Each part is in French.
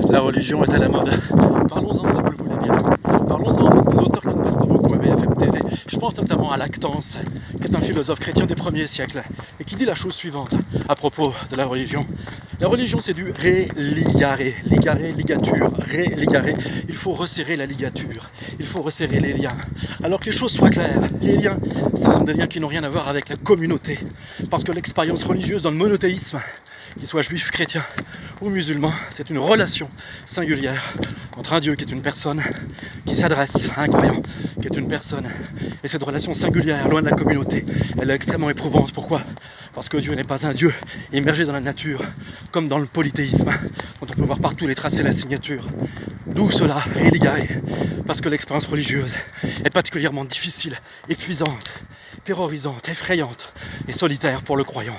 La religion est à la mode. Parlons-en si vous le voulez bien. Parlons-en des auteurs qui ne passent pas beaucoup à BFM TV. Je pense notamment à Lactance, qui est un philosophe chrétien des premiers siècles, et qui dit la chose suivante à propos de la religion. La religion, c'est du religaré, ligaré, ligature, religaré. Il faut resserrer la ligature, il faut resserrer les liens. Alors que les choses soient claires, les liens, ce sont des liens qui n'ont rien à voir avec la communauté. Parce que l'expérience religieuse dans le monothéisme, qu'il soit juif, chrétien ou musulman, c'est une relation singulière entre un Dieu qui est une personne qui s'adresse à un croyant qui est une personne. Et cette relation singulière, loin de la communauté, elle est extrêmement éprouvante. Pourquoi ? Parce que Dieu n'est pas un Dieu immergé dans la nature, comme dans le polythéisme, dont on peut voir partout les traces et la signature. D'où cela, religaré, parce que l'expérience religieuse est particulièrement difficile, épuisante, terrorisante, effrayante et solitaire pour le croyant.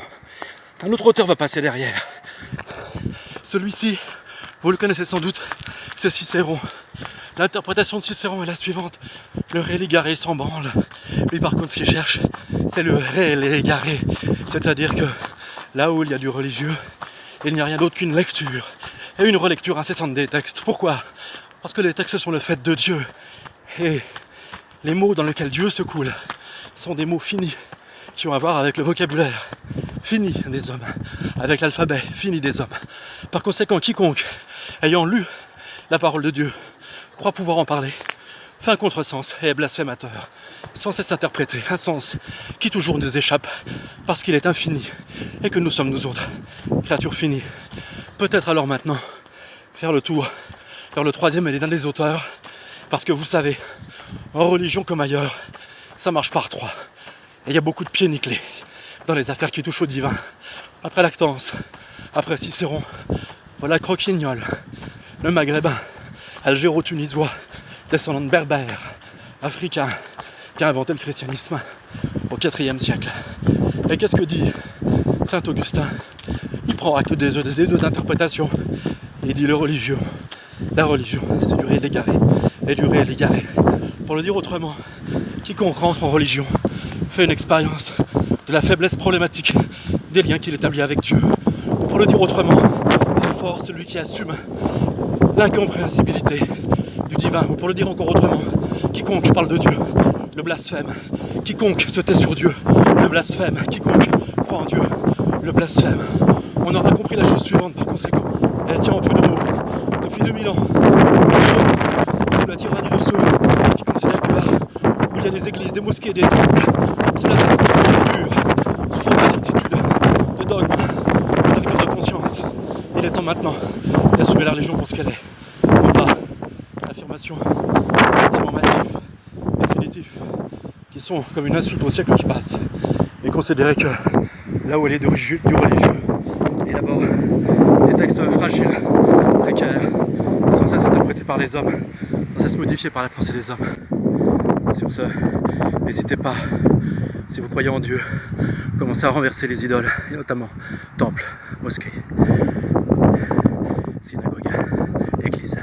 Un autre auteur va passer derrière. Celui-ci, vous le connaissez sans doute, c'est Cicéron. L'interprétation de Cicéron est la suivante. Le religaré s'en branle. Lui par contre ce qu'il cherche, c'est le religaré. C'est-à-dire que là où il y a du religieux, il n'y a rien d'autre qu'une lecture. Et une relecture incessante des textes. Pourquoi ? Parce que les textes sont le fait de Dieu. Et les mots dans lesquels Dieu se coule sont des mots finis, qui ont à voir avec le vocabulaire fini des hommes, avec l'alphabet fini des hommes. Par conséquent, quiconque, ayant lu la parole de Dieu, croit pouvoir en parler, fait un contresens et est blasphémateur, sans cesse interpréter un sens qui toujours nous échappe, parce qu'il est infini, et que nous sommes nous autres, créatures finies. Peut-être alors maintenant, faire le tour vers le troisième et les derniers auteurs, parce que vous savez, en religion comme ailleurs, ça marche par trois. Et il y a beaucoup de pieds nickelés dans les affaires qui touchent au divin. Après Lactance, après Cicéron, voilà Croquignol, le maghrébin, algéro-tunisois, descendant de berbères, africain, qui a inventé le christianisme au IVe siècle. Et qu'est-ce que dit saint Augustin ? Il prend acte des deux interprétations et il dit la religion, c'est du religaré et du religaré. Pour le dire autrement, quiconque rentre en religion fait une expérience de la faiblesse problématique des liens qu'il établit avec Dieu. Pour le dire autrement, est fort celui qui assume l'incompréhensibilité du divin. Ou pour le dire encore autrement, quiconque parle de Dieu le blasphème. Quiconque se tait sur Dieu le blasphème. Quiconque croit en Dieu le blasphème. On aura compris la chose suivante par conséquent. Elle tient en peu de mots. Depuis 2000 ans, sous la tyrannie de ceux qui considèrent que là où il y a des églises, des mosquées, des temples, cela doit se construire dur, sous forme de certitude, de dogme, de rigueur de conscience. Il est temps maintenant d'assumer la religion pour ce qu'elle est. Non pas l'affirmation de bâtiments massifs, définitifs, qui sont comme une insulte au siècle qui passe, mais considérer que là où elle est du religieux, et d'abord des textes fragiles, précaires, sans cesse interprétés par les hommes, sans cesse modifiés par la pensée des hommes. Sur ce, n'hésitez pas, si vous croyez en Dieu, commencez à renverser les idoles, et notamment temples, mosquées, synagogues, églises.